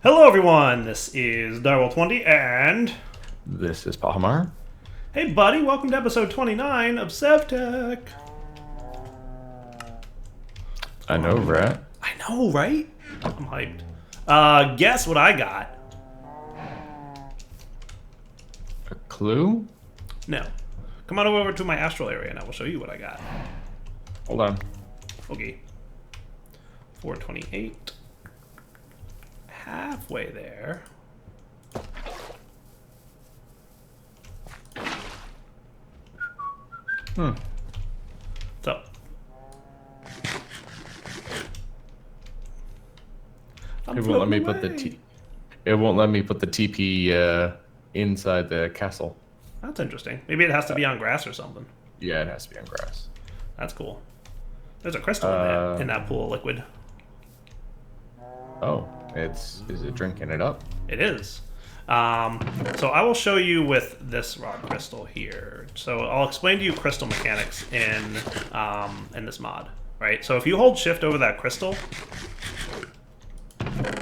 Hello, everyone. This is Direwolf20, and This is Palomar. hey, buddy, welcome to episode 29 of Sevtech. I know, right? I know, right? I'm hyped. Guess what I got? A clue? No. Come on over to my astral area, and I will show you what I got. Hold on. Okay. 428. Halfway there. So. It won't let me put the It won't let me put the TP inside the castle. That's interesting. Maybe it has to be on grass or something. Yeah, it has to be on grass. That's cool. There's a crystal in that pool of liquid. Oh, is it drinking it up? It is. So I will show you with this rock crystal here. So I'll explain to you crystal mechanics in this mod, right? So if you hold shift over that crystal,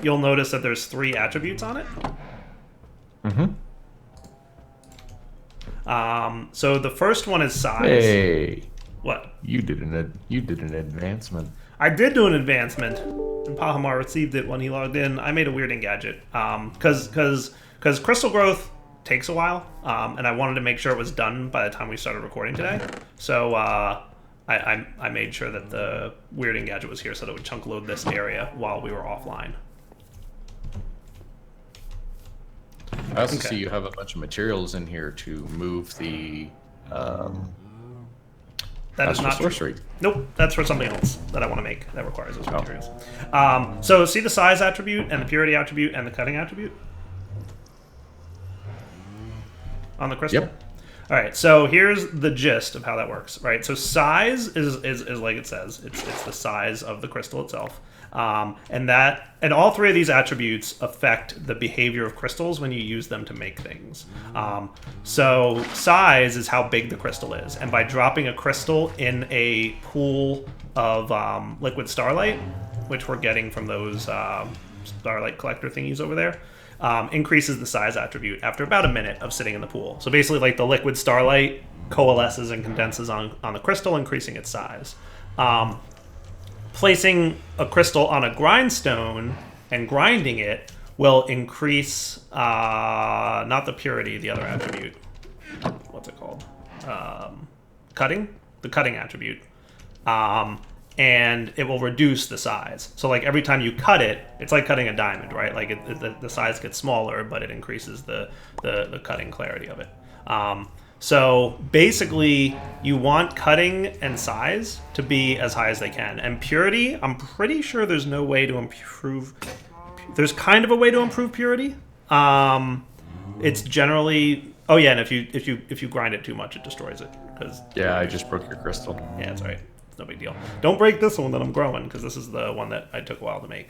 you'll notice that there's 3 attributes on it. So the first one is size. Hey, What? you did an advancement. I did do an advancement, and Pahamar received it when he logged in. I made a weird engadget, because crystal growth takes a while, and I wanted to make sure it was done by the time we started recording today. So I made sure that the weird engadget was here so that it would chunk load this area while we were offline. I also Okay. see you have a bunch of materials in here to move the That is Astral not true. Sorcery. Nope, that's for something else that I want to make that requires those materials. So see the size attribute and the purity attribute and the cutting attribute on the crystal? Yep. All right, so here's the gist of how that works, right? So size is like it says, it's the size of the crystal itself. And all 3 of these attributes affect the behavior of crystals when you use them to make things. So size is how big the crystal is, and by dropping a crystal in a pool of liquid starlight, which we're getting from those starlight collector thingies over there, increases the size attribute after about a minute of sitting in the pool. So basically, like, the liquid starlight coalesces and condenses on the crystal, increasing its size. Placing a crystal on a grindstone and grinding it will increase not the purity, the other attribute. What's it called? Cutting? The cutting attribute. And it will reduce the size. So, like, every time you cut it, it's like cutting a diamond, right? Like, the size gets smaller, but it increases the cutting clarity of it. So basically, you want cutting and size to be as high as they can. And purity, I'm pretty sure there's no way to improve. There's kind of a way to improve purity. It's generally, oh yeah, and if you grind it too much, it destroys it. Yeah, I just broke your crystal. Yeah, it's alright. It's no big deal. Don't break this one that I'm growing, because this is the one that I took a while to make.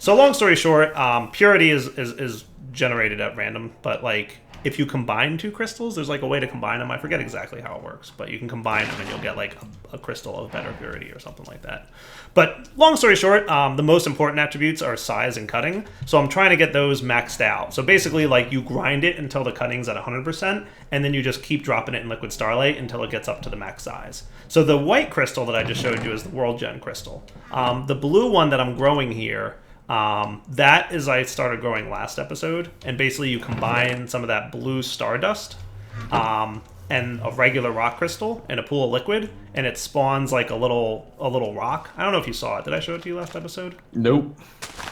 So long story short, purity is generated at random, but like, if you combine 2 crystals, there's like a way to combine them. I forget exactly how it works, but you can combine them and you'll get like a crystal of better purity or something like that. But long story short, the most important attributes are size and cutting. So I'm trying to get those maxed out. So basically, like, you grind it until the cutting's at 100%, and then you just keep dropping it in liquid starlight until it gets up to the max size. So the white crystal that I just showed you is the World Gen crystal. The blue one that I'm growing here, that is, I started growing last episode, and basically you combine some of that blue stardust and a regular rock crystal in a pool of liquid, and it spawns like a little rock. I don't know if you saw it. Did I show it to you last episode? Nope.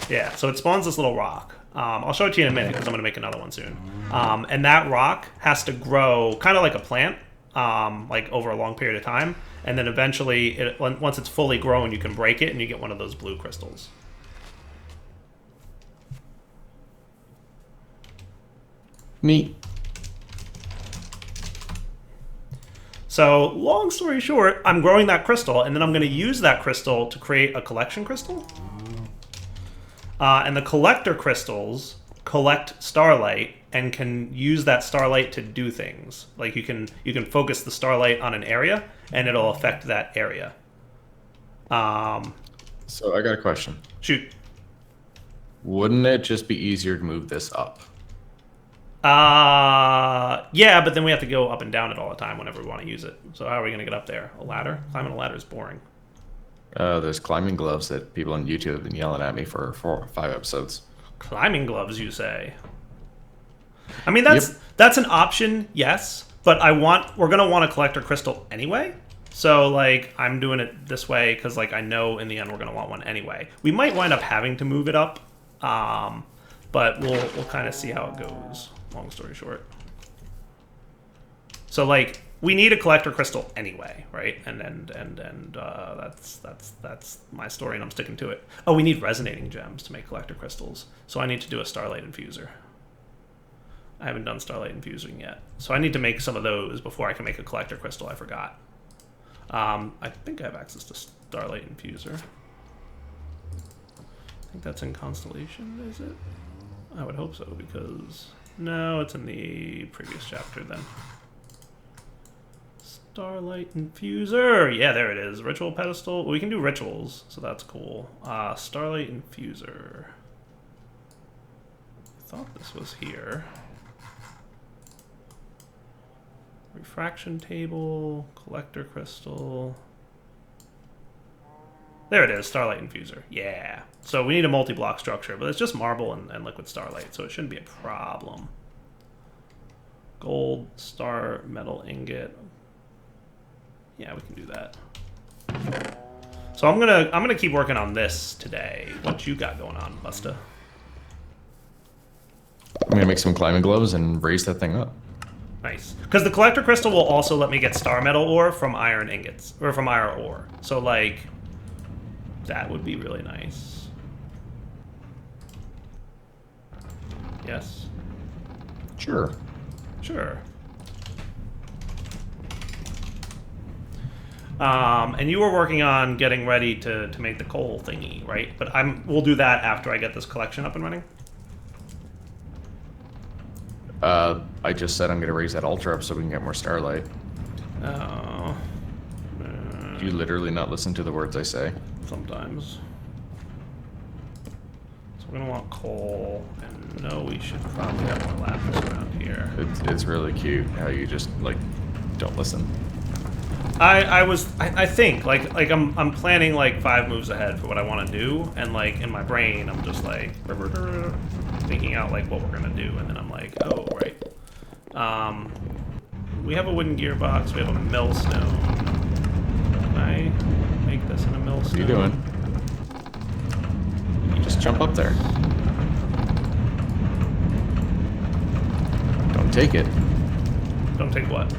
Yeah, so it spawns this little rock. I'll show it to you in a minute because I'm going to make another one soon. And that rock has to grow kind of like a plant, like over a long period of time, and then eventually, once it's fully grown, you can break it and you get one of those blue crystals. Neat. So, long story short, I'm growing that crystal, and then I'm going to use that crystal to create a collection crystal. And the collector crystals collect starlight and can use that starlight to do things. Like, you can focus the starlight on an area, and it'll affect that area. So I got a question. Shoot. Wouldn't it just be easier to move this up? Yeah, but then we have to go up and down it all the time whenever we want to use it. So how are we going to get up there? A ladder? Climbing a ladder is boring. There's climbing gloves that people on YouTube have been yelling at me for 4 or 5 episodes. Climbing gloves, you say? I mean, that's an option, yes. But we're going to want a collector crystal anyway. So, like, I'm doing it this way because, like, I know in the end we're going to want one anyway. We might wind up having to move it up, but we'll kind of see how it goes, long story short. So, like, we need a collector crystal anyway, right? And that's my story, and I'm sticking to it. Oh, we need resonating gems to make collector crystals. So I need to do a Starlight Infuser. I haven't done Starlight Infusing yet. So I need to make some of those before I can make a collector crystal. I forgot. I think I have access to Starlight Infuser. I think that's in Constellation, is it? I would hope so, because... No, it's in the previous chapter, then. Starlight Infuser! Yeah, there it is. Ritual Pedestal. Well, we can do rituals, so that's cool. Starlight Infuser. I thought this was here. Refraction table, collector crystal. There it is, Starlight Infuser. Yeah. So we need a multi-block structure, but it's just marble and liquid starlight, so it shouldn't be a problem. Gold, star, metal ingot. Yeah, we can do that. So I'm gonna keep working on this today. What you got going on, Busta? I'm gonna make some climbing gloves and raise that thing up. Nice. Because the collector crystal will also let me get star metal ore from iron ingots. Or from iron ore. So, like, that would be really nice. Yes? Sure. Sure. And you were working on getting ready to make the coal thingy, right? But we'll do that after I get this collection up and running. I just said I'm going to raise that altar up so we can get more starlight. Oh. Do you literally not listen to the words I say? Sometimes. So we're going to want coal, and no, we should probably have more lapis around here. It's really cute how you just, like, don't listen. I think, like I'm planning, like, 5 moves ahead for what I want to do, and, like, in my brain, I'm just, like, thinking out, like, what we're going to do, and then I'm like, oh, right. We have a wooden gearbox, we have a millstone. Can I make this in a millstone? What are you doing? You just jump up there. Don't take it. Don't take what?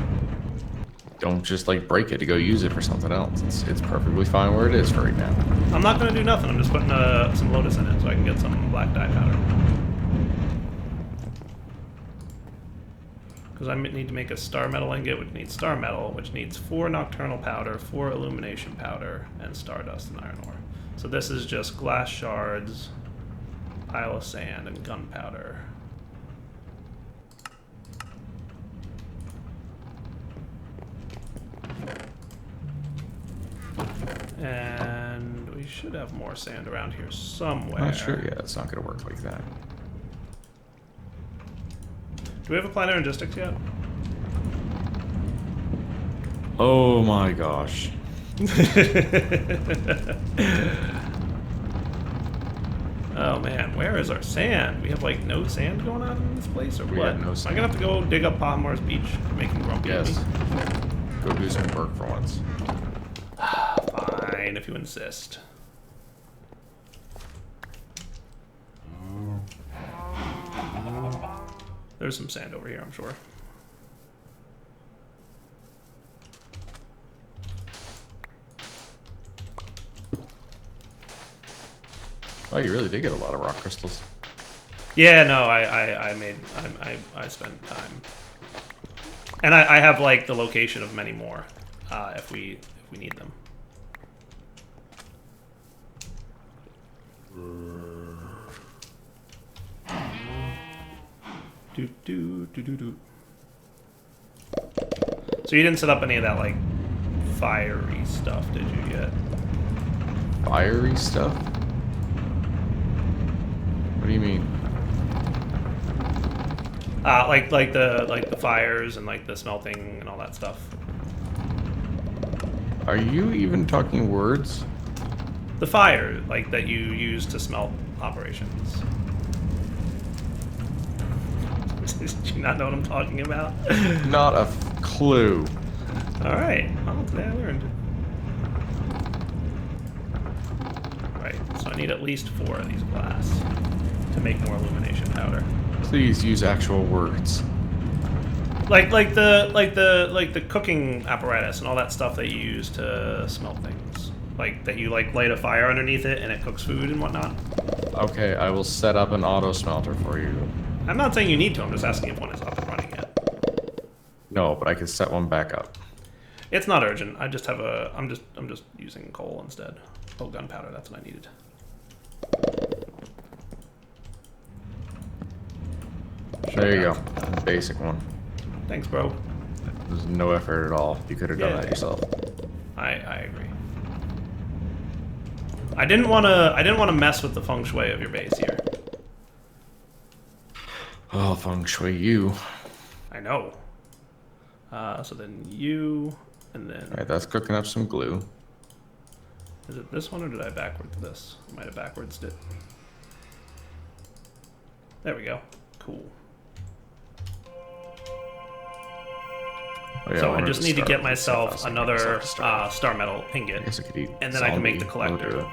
Don't just, like, break it to go use it for something else. It's perfectly fine where it is for right now. I'm not going to do nothing. I'm just putting some lotus in it so I can get some black dye powder. Because I need to make a star metal ingot, which needs star metal, which needs 4 nocturnal powder, 4 illumination powder, and stardust and iron ore. So this is just glass shards, pile of sand, and gunpowder. And we should have more sand around here somewhere. Not sure yet. It's not going to work like that. Do we have a planetary logistics yet? Oh my gosh. Oh man, where is our sand? We have like no sand going on in this place, or We what? have no Am I sand. gonna have to go dig up Potmore's beach, make him grumpy? at Yes. me? Go do some work for once. Fine, if you insist. There's some sand over here, I'm sure. Oh, you really did get a lot of rock crystals. Yeah, no, I spent time, and I have like the location of many more, if we need them. So you didn't set up any of that like fiery stuff, did you yet? Fiery stuff? What Like the fires and like the smelting and all that stuff. Are you even talking words? The fire, like that you use to smelt operations. Did you not know what I'm talking about? Not a clue. All right. Well, today I learned. Right. So I need at least 4 of these glass to make more illumination powder. Please use actual words. Like the cooking apparatus and all that stuff that you use to smelt things. Like that you like light a fire underneath it and it cooks food and whatnot. Okay, I will set up an auto smelter for you. I'm not saying you need to. I'm just asking if one is up and running yet. No, but I can set one back up. It's not urgent. I just have a. I'm just using coal instead. Oh, gunpowder. That's what I needed. There you go. Basic one. Thanks, bro. There's no effort at all. You could have done that yourself. I agree. I didn't want to mess with the feng shui of your base here. Oh, feng shui you. I know. So then you, and then... Alright, that's cooking up some glue. Is it this one, or did I backwards this? I might have backwards it. There we go. Cool. Oh, yeah, so I just need to get myself another star metal ingot, and then I can make the collector.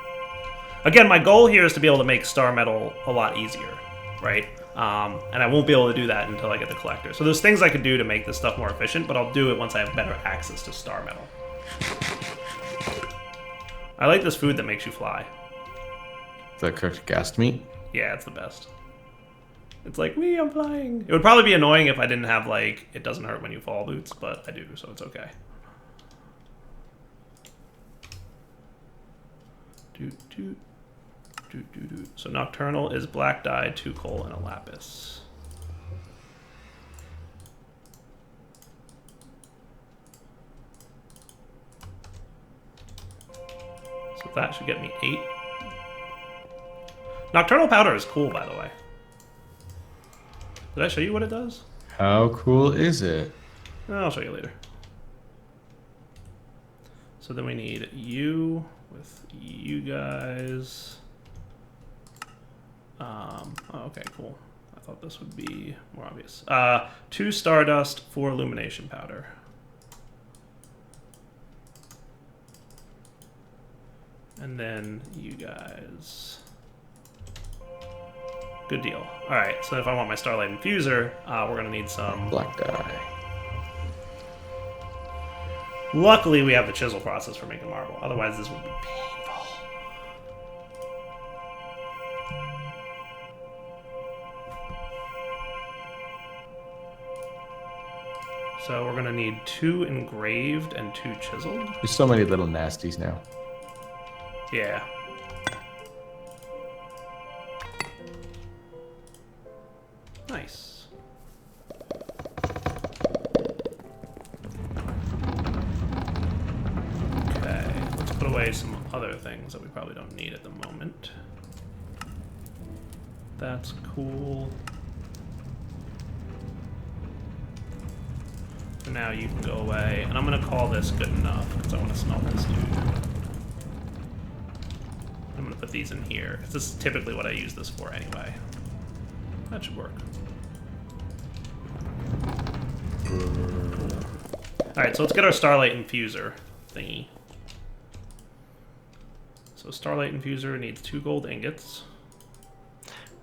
Again, my goal here is to be able to make star metal a lot easier, right? And I won't be able to do that until I get the collector. So there's things I could do to make this stuff more efficient, but I'll do it once I have better access to star metal. I like this food that makes you fly. The cooked gassed meat? Yeah, it's the best. It's like, wee, I'm flying. It would probably be annoying if I didn't have, like, it doesn't hurt when you fall boots, but I do, so it's okay. So Nocturnal is black dye, 2 coal, and a lapis. So that should get me 8. Nocturnal powder is cool, by the way. Did I show you what it does? How cool is it? I'll show you later. So then we need you with you guys. Oh, okay, cool. I thought this would be more obvious. 2 stardust, 4 illumination powder. And then you guys. Good deal. All right, so if I want my Starlight Infuser, we're gonna need some black dye. Luckily, we have the chisel process for making marble. Otherwise, this would be painful. So we're gonna need 2 engraved and 2 chiseled. There's so many little nasties now. Yeah. Nice. Okay, let's put away some other things that we probably don't need at the moment. That's cool. For now, you can go away, and I'm gonna call this good enough because I want to smell this dude. I'm gonna put these in here. This is typically what I use this for anyway. That should work. Alright, so let's get our Starlight Infuser thingy. So Starlight Infuser needs 2 gold ingots.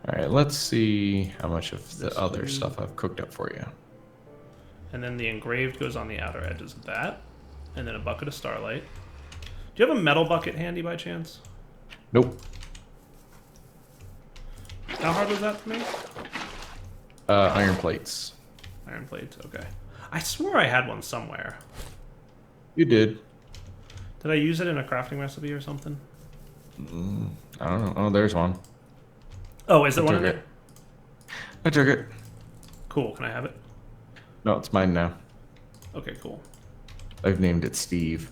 Alright, let's see how much of the other stuff I've cooked up for you. And then the engraved goes on the outer edges of that. And then a bucket of Starlight. Do you have a metal bucket handy by chance? Nope. How hard was that to make? Iron plates. Iron plates, okay. I swore I had one somewhere. You did. Did I use it in a crafting recipe or something? I don't know. Oh, there's one. Oh, is there one in there? I took it. Cool, can I have it? No, it's mine now. Okay, cool. I've named it Steve.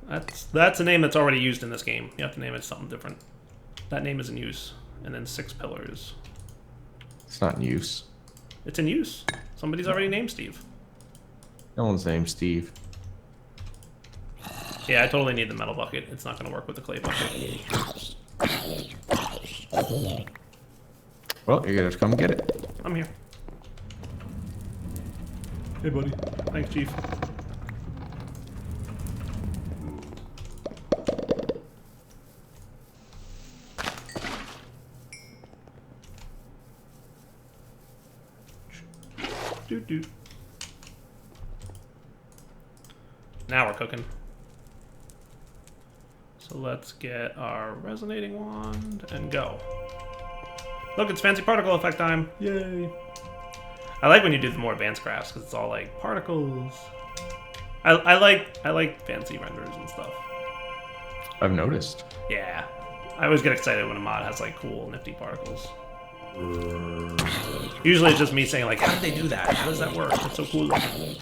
That's a name that's already used in this game. You have to name it something different. That name is in use. And then 6 pillars. It's not in use. It's in use. Somebody's already named Steve. No one's named Steve. Yeah, I totally need the metal bucket. It's not going to work with the clay bucket. Well, you're gonna have to come get it. I'm here. Hey, buddy. Thanks, Chief. Doot. Now we're cooking. So let's get our resonating wand and go. Look, it's fancy particle effect time. Yay. I like when you do the more advanced crafts because it's all like particles. I like fancy renders and stuff. I've noticed. Yeah. I always get excited when a mod has like cool, nifty particles. Usually it's just me saying like, how did they do that? How does that work? It's so cool looking.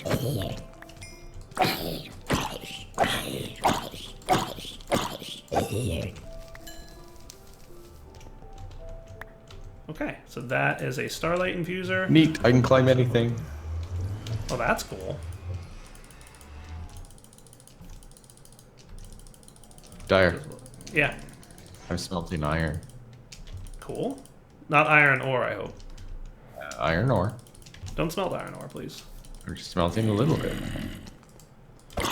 Okay, so that is a starlight infuser. Neat, I can climb anything. Oh, that's cool. Dire. Yeah. I'm smelting iron. Cool. Not iron ore, I hope. Iron ore. Don't smelt iron ore, please. We're just smelting a little bit.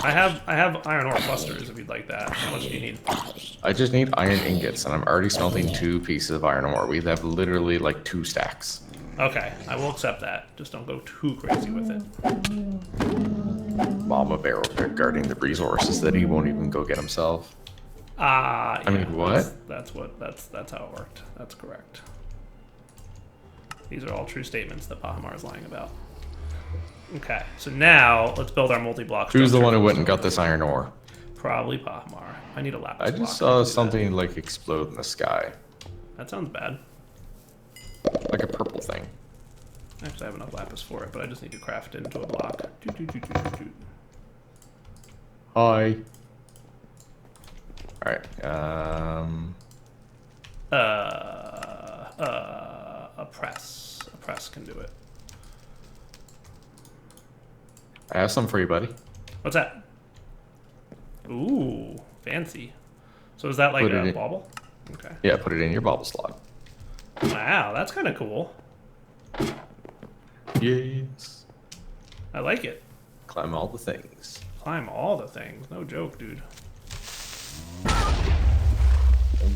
I have iron ore clusters if you'd like that. How much do you need? I just need iron ingots, and I'm already smelting 2 pieces of iron ore. We have literally like 2 stacks. Okay, I will accept that. Just don't go too crazy with it. Mama Bear guarding the resources that he won't even go get himself. Yeah, I mean, what? That's how it worked. That's correct. These are all true statements that Bahamar is lying about. Okay, so now let's build our multi-block structure. Who's the one who went and got this iron ore? Probably Bahamar. I need a lapis I block. just saw something like explode in the sky. That sounds bad. Like a purple thing. Actually, I have enough lapis for it, but I just need to craft it into a block. Hi. Alright, A press. A press can do it. I have some for you, buddy. What's that? Ooh, fancy. So is that like a bauble? Okay. Yeah, put it in your bauble slot. Wow, that's kind of cool. Yes. I like it. Climb all the things. Climb all the things. No joke, dude.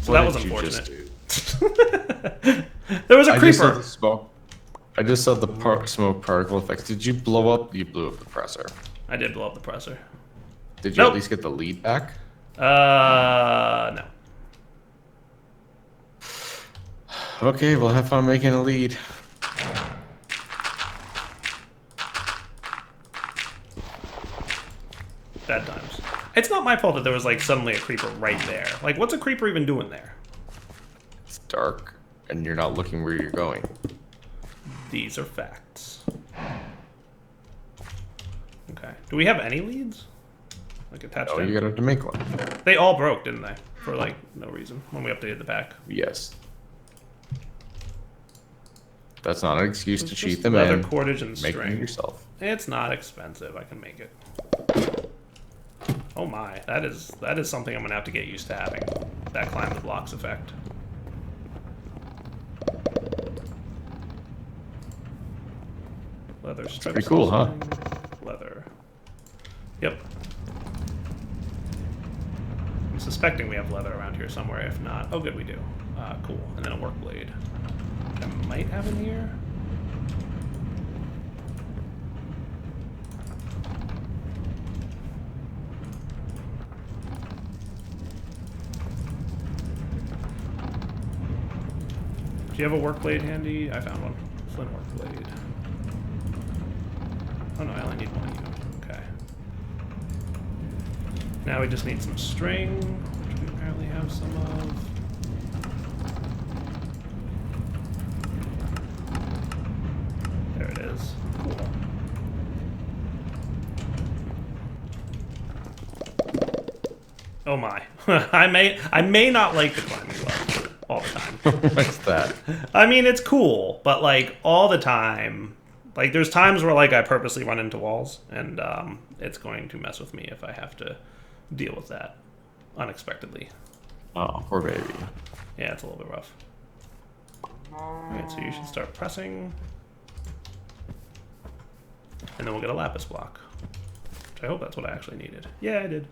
So that was unfortunate. There was a creeper. I just saw the smoke particle effects. Did you blow up? You blew up the presser. I did blow up the presser. Did you at least get the lead back? No. Okay, we'll have fun making a lead. Bad times. It's not my fault that there was like suddenly a creeper right there. Like, what's a creeper even doing there? It's dark, and you're not looking where you're going. These are facts. Okay. Do we have any leads? Like attached Oh, in? you gotta have to make one. They all broke, didn't they? For like no reason when we updated the pack. Yes. That's not an excuse to cheat them leather in. cordage and Make string. them yourself. It's not expensive. I can make it. Oh my, that is something I'm gonna have to get used to having. That climb the blocks effect. Leather strips. Pretty cool, huh? Leather. Yep. I'm suspecting we have leather around here somewhere. If not, oh good, we do. Cool. And then a work blade. I might have in here. Do you have a work blade handy? I found one. Flint work blade. Oh no, I only need one of you. Okay. Now we just need some string, which we apparently have some of. There it is. Cool. Oh my. I may not like the climbing glove all the time. What's that? I mean, it's cool, but like all the time, Like, there's times where, like, I purposely run into walls, and it's going to mess with me if I have to deal with that unexpectedly. Oh, poor baby. Yeah, it's a little bit rough. Alright, so you should start pressing. And then we'll get a lapis block. Which I hope that's what I actually needed. Yeah, I did.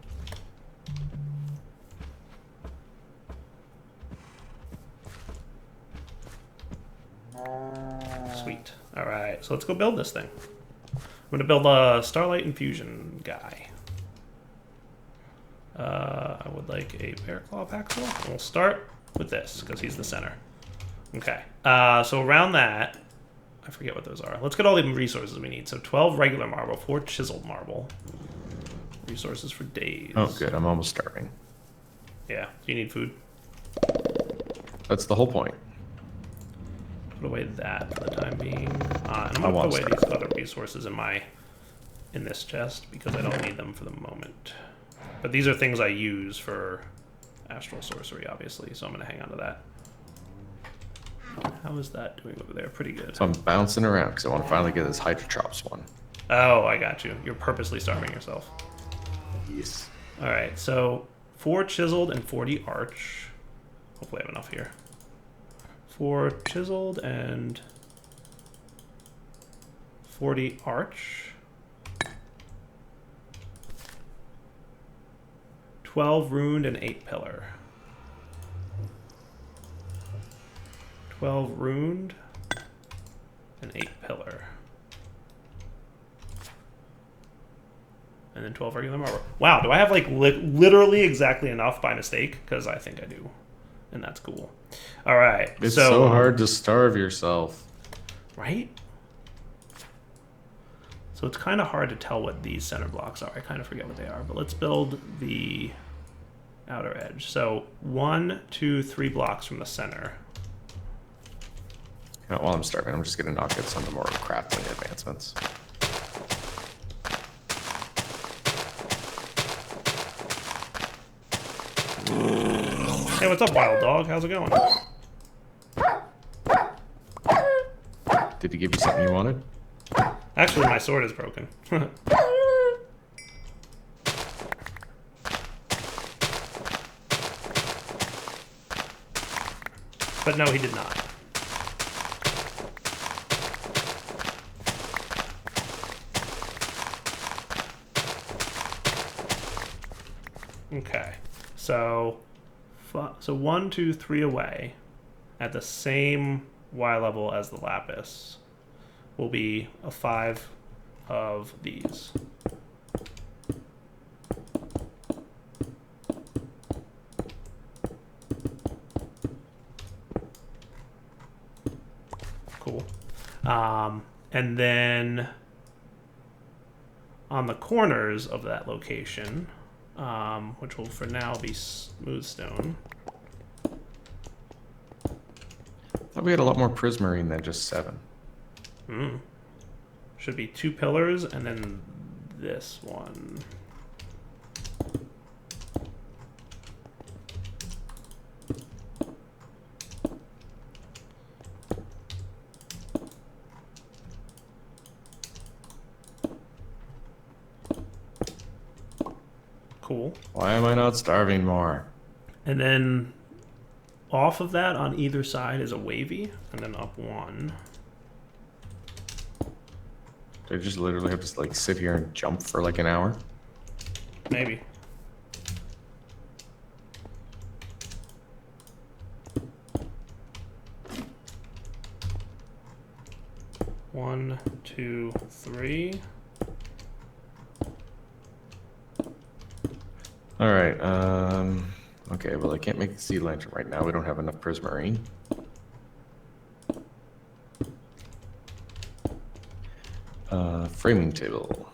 Sweet. Alright, so let's go build this thing. I'm going to build a Starlight Infusion guy. I would like a Bear Claw Paxel. We'll start with this, because he's the center. Okay. So around that, I forget what those are. Let's get all the resources we need. So 12 regular marble, 4 chiseled marble. Resources for days. Oh, good. I'm almost starving. Yeah. Do you need food? That's the whole point. Put away that for the time being. And I'm going to put away these other resources in this chest because I don't need them for the moment. But these are things I use for Astral Sorcery, obviously, so I'm going to hang on to that. How is that doing over there? Pretty good. So I'm bouncing around because I want to finally get this Hydrotrops one. Oh, I got you. You're purposely starving yourself. Yes. Alright, so 4 chiseled and 40 arch. Hopefully I have enough here. 4 chiseled and 40 arch. 12 runed and 8 pillar. 12 runed and 8 pillar. And then 12 regular marble. Wow, do I have like literally exactly enough by mistake? Because I think I do. And that's cool. All right. It's so hard to starve yourself. Right? So it's kind of hard to tell what these center blocks are. I kind of forget what they are. But let's build the outer edge. So 1, 2, 3 blocks from the center. You know, while I'm starving, I'm just going to knock out some of the more crafting advancements. Hey, what's up, wild dog? How's it going? Did he give you something you wanted? Actually, my sword is broken. But no, he did not. Okay, so 1, 2, 3 away at the same Y level as the lapis will be a 5 of these. Cool. And then on the corners of that location, which will for now be smooth stone. I thought we had a lot more prismarine than just 7. Should be 2 pillars and then this one. Cool. Why am I not starving more? And then off of that on either side is a wavy, and then up 1. Do I just literally have to like sit here and jump for like an hour? Maybe. One, 2, 3. All right. Okay, well, I can't make the sea lantern right now. We don't have enough prismarine. Framing table.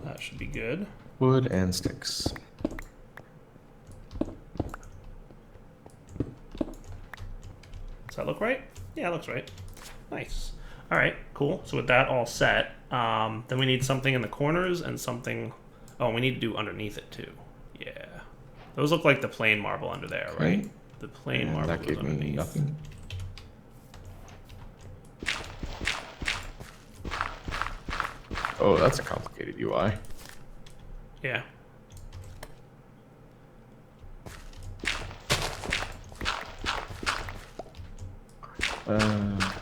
That should be good. Wood and sticks. Does that look right? Yeah, it looks right. Nice. All right, cool. So with that all set, then we need something in the corners and something... Oh, we need to do underneath it too. Yeah. Those look like the plain marble under there, right? Okay. The plain And marble that gave was me underneath. nothing. Oh, that's a complicated UI. Yeah.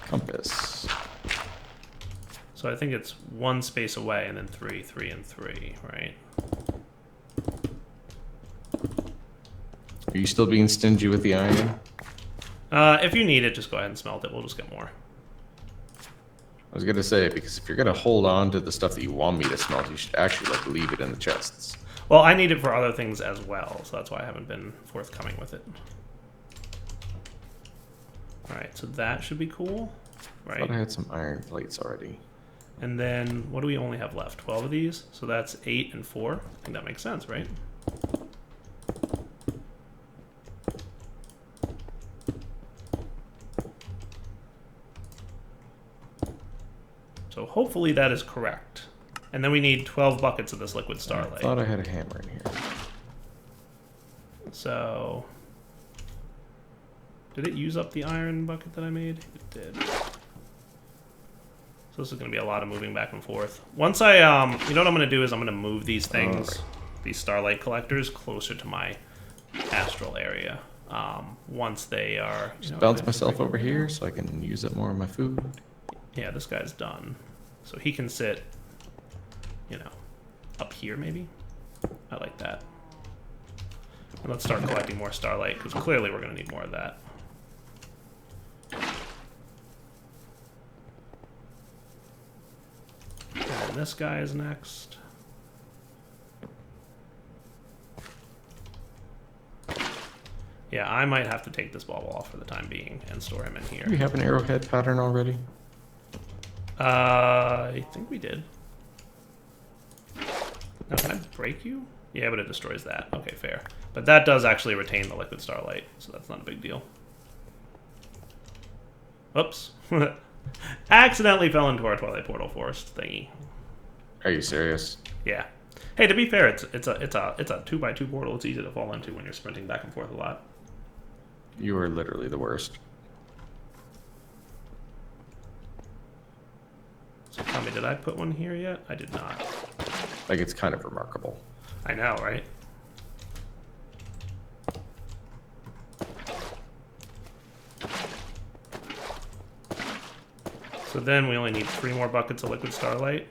Compass. So I think it's 1 space away and then 3, 3, and 3, right? Are you still being stingy with the iron? If you need it, just go ahead and smelt it. We'll just get more. I was gonna say, because if you're gonna hold on to the stuff that you want me to smelt, you should actually like leave it in the chests. Well, I need it for other things as well, so that's why I haven't been forthcoming with it. Alright, so that should be cool, I right? thought I had some iron plates already. And then, what do we only have left? 12 of these? So that's 8 and 4. I think that makes sense, right? So hopefully that is correct. And then we need 12 buckets of this liquid starlight. I thought I had a hammer in here. So, did it use up the iron bucket that I made? It did. So this is going to be a lot of moving back and forth. Once I, you know what I'm going to do is I'm going to move these things, these starlight collectors, closer to my astral area. Once they are... Just bounce myself over here so I can use up more of my food. Yeah, this guy's done. So he can sit, you know, up here maybe? I like that. And let's start collecting more starlight, because clearly we're going to need more of that. And this guy is next. Yeah, I might have to take this bauble off for the time being and store him in here. Do we have an arrowhead pattern already? I think we did. Now, can I break you? Yeah, but it destroys that. Okay, fair. But that does actually retain the liquid starlight, so that's not a big deal. Oops. Accidentally fell into our Twilight Portal Forest thingy. Are you serious? Yeah. Hey, to be fair, it's a 2x2 portal. It's easy to fall into when you're sprinting back and forth a lot. You are literally the worst. So tell me, did I put one here yet? I did not. Like, it's kind of remarkable. I know, right? So then we only need 3 more buckets of liquid starlight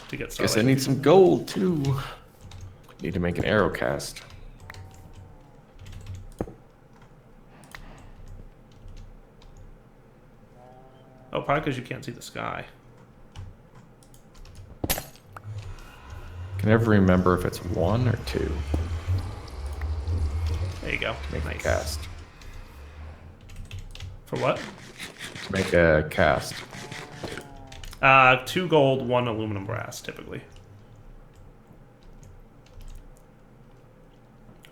to get starlight. Guess I need some gold, too. Need to make an arrow cast. Oh, probably because you can't see the sky. Can never remember if it's 1 or 2. There you go. Make Nice. a cast. For what? Make a cast. 2 gold, 1 aluminum brass, typically.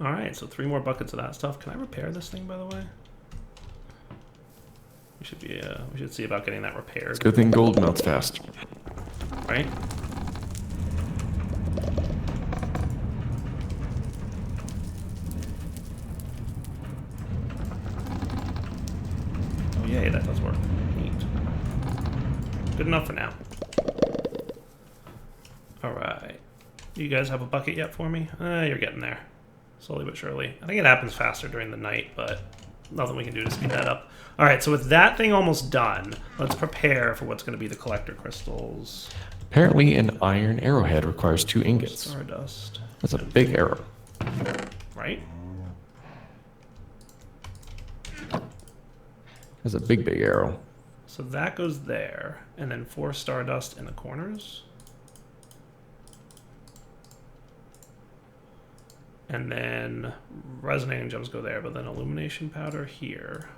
Alright, so 3 more buckets of that stuff. Can I repair this thing, by the way? We should see about getting that repaired. It's a good thing gold melts fast. Right? Oh yay, that does work. Neat. Good enough for now. Alright. You guys have a bucket yet for me? You're getting there. Slowly but surely. I think it happens faster during the night, but nothing we can do to speed that up. Alright, so with that thing almost done, let's prepare for what's going to be the collector crystals. Apparently, an iron arrowhead requires 2 ingots. Stardust. That's a big arrow. Right? That's a big arrow. So that goes there, and then 4 stardust in the corners. And then resonating gems go there, but then illumination powder here.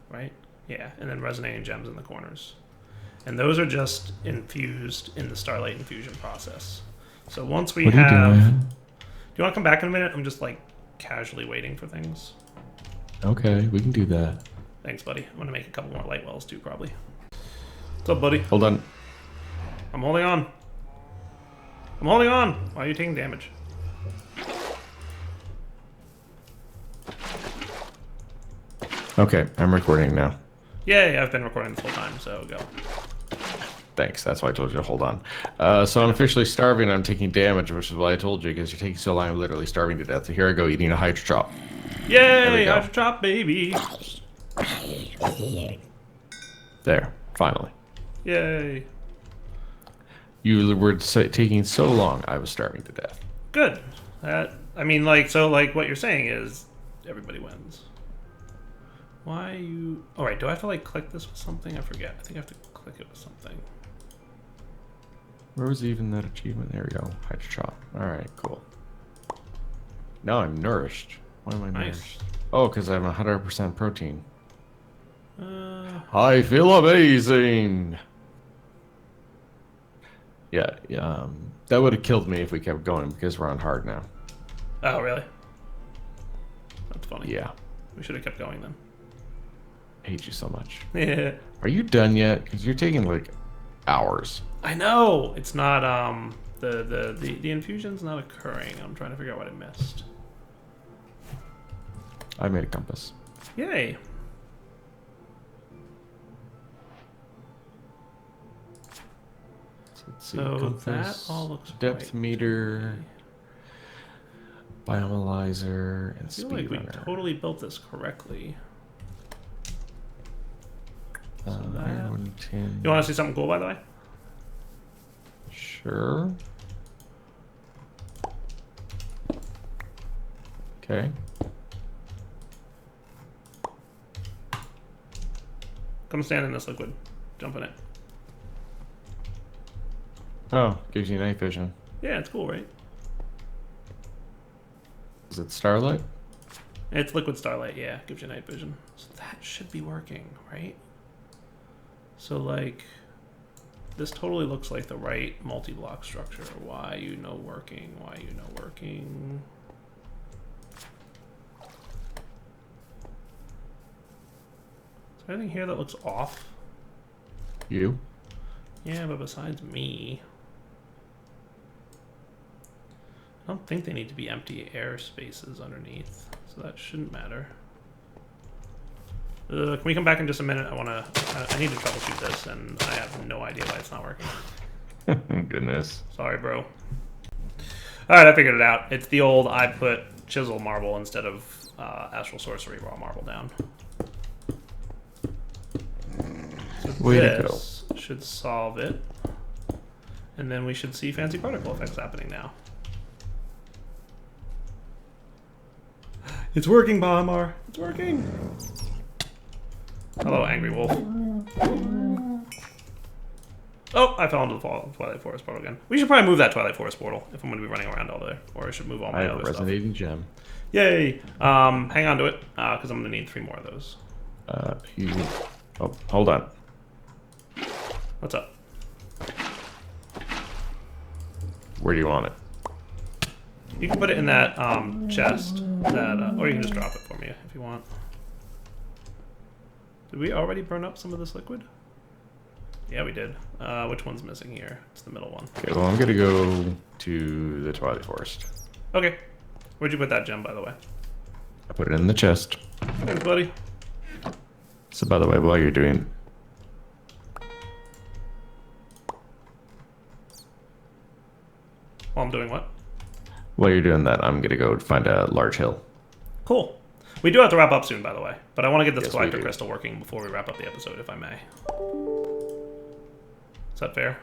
Right? Yeah, and then resonating gems in the corners. And those are just infused in the starlight infusion process. So once we have... Do you want to come back in a minute? I'm just like casually waiting for things. Okay, we can do that. Thanks, buddy. I'm going to make a couple more light wells too, probably. What's up, buddy? Hold on. I'm holding on. I'm holding on. Why are you taking damage? Okay, I'm recording now. Yay, I've been recording this whole time, so go. Thanks, that's why I told you to hold on. So I'm officially starving, I'm taking damage, which is why I told you, because you're taking so long, I'm literally starving to death. So here I go, eating a Hydra Chop. Yay, Hydra Chop, baby! There, finally. Yay. You were taking so long, I was starving to death. Good. I mean, like, so, like, what you're saying is everybody wins. Why you... Oh, right, do I have to, like, click this with something? I forget. I think I have to click it with something. Where was even that achievement? There we go. Hydra Chop. Alright, cool. Now I'm nourished. Why am I nourished? Oh, because I'm 100% protein. I feel amazing! Yeah, that would have killed me if we kept going, because we're on hard now. Oh, really? That's funny. Yeah. We should have kept going then. I hate you so much. Yeah. Are you done yet? Because you're taking, like, hours. I know! It's not, the infusion's not occurring. I'm trying to figure out what I missed. I made a compass. Yay! Let's see. So Compass, that all looks depth meter, bioanalyzer, and I feel like we speedrunner. totally built this correctly. Iron tin. You want to see something cool, by the way? Sure. Okay. Come stand in this liquid. Jump in it. Oh, gives you night vision. Yeah, it's cool, right? Is it starlight? It's liquid starlight, yeah. Gives you night vision. So that should be working, right? So, like, this totally looks like the right multi-block structure. Why you know working? Why you know working? Is there anything here that looks off? You? Yeah, but besides me... I don't think they need to be empty air spaces underneath, so that shouldn't matter. Can we come back in just a minute? I need to troubleshoot this, and I have no idea why it's not working. Goodness. Sorry, bro. Alright, I figured it out. It's the old I put chisel marble instead of Astral Sorcery raw marble down. So Way to this should solve it. And then we should see fancy particle effects happening now. It's working, Bahamar. It's working. Hello, Angry Wolf. Oh, I fell into the Twilight Forest portal again. We should probably move that Twilight Forest portal if I'm going to be running around all day. Or I should move all my other stuff. I have a resonating gem. Yay! Hang on to it, because I'm going to need 3 more of those. Oh, hold on. What's up? Where do you want it? You can put it in that chest, or you can just drop it for me if you want. Did we already burn up some of this liquid? Yeah, we did. Which one's missing here? It's the middle one. Okay, well, I'm going to go to the Twilight Forest. Okay. Where'd you put that gem, by the way? I put it in the chest. Thanks, buddy. So, by the way, while you're doing... While I'm doing what? While you're doing that, I'm going to go find a large hill. Cool. We do have to wrap up soon, by the way. But I want to get this collector we do. crystal working before we wrap up the episode, if I may. Is that fair?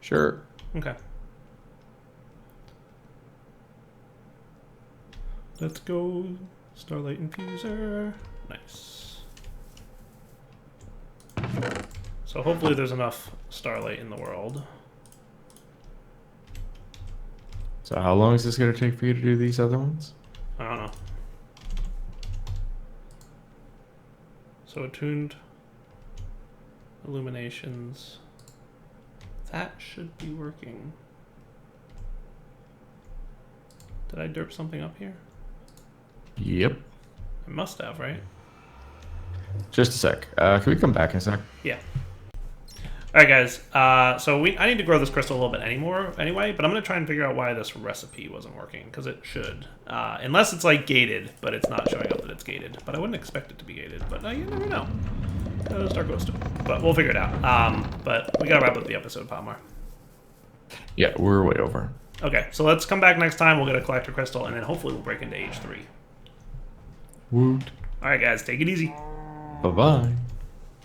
Sure. Okay. Let's go. Starlight infuser. Nice. So hopefully there's enough starlight in the world. So how long is this going to take for you to do these other ones? I don't know. So attuned illuminations. That should be working. Did I derp something up here? Yep. I must have, right? Just a sec. Can we come back in a sec? Yeah. right, guys. So I need to grow this crystal a little bit anyway, but I'm gonna try and figure out why this recipe wasn't working because it should, unless it's like gated, but it's not showing up that it's gated. But I wouldn't expect it to be gated. But you never know. Start ghosting. But we'll figure it out. But we gotta wrap up the episode, Palmar. Yeah, we're way over. Okay, so let's come back next time. We'll get a collector crystal, and then hopefully we'll break into H3. Woot. All right, guys, take it easy. Bye-bye.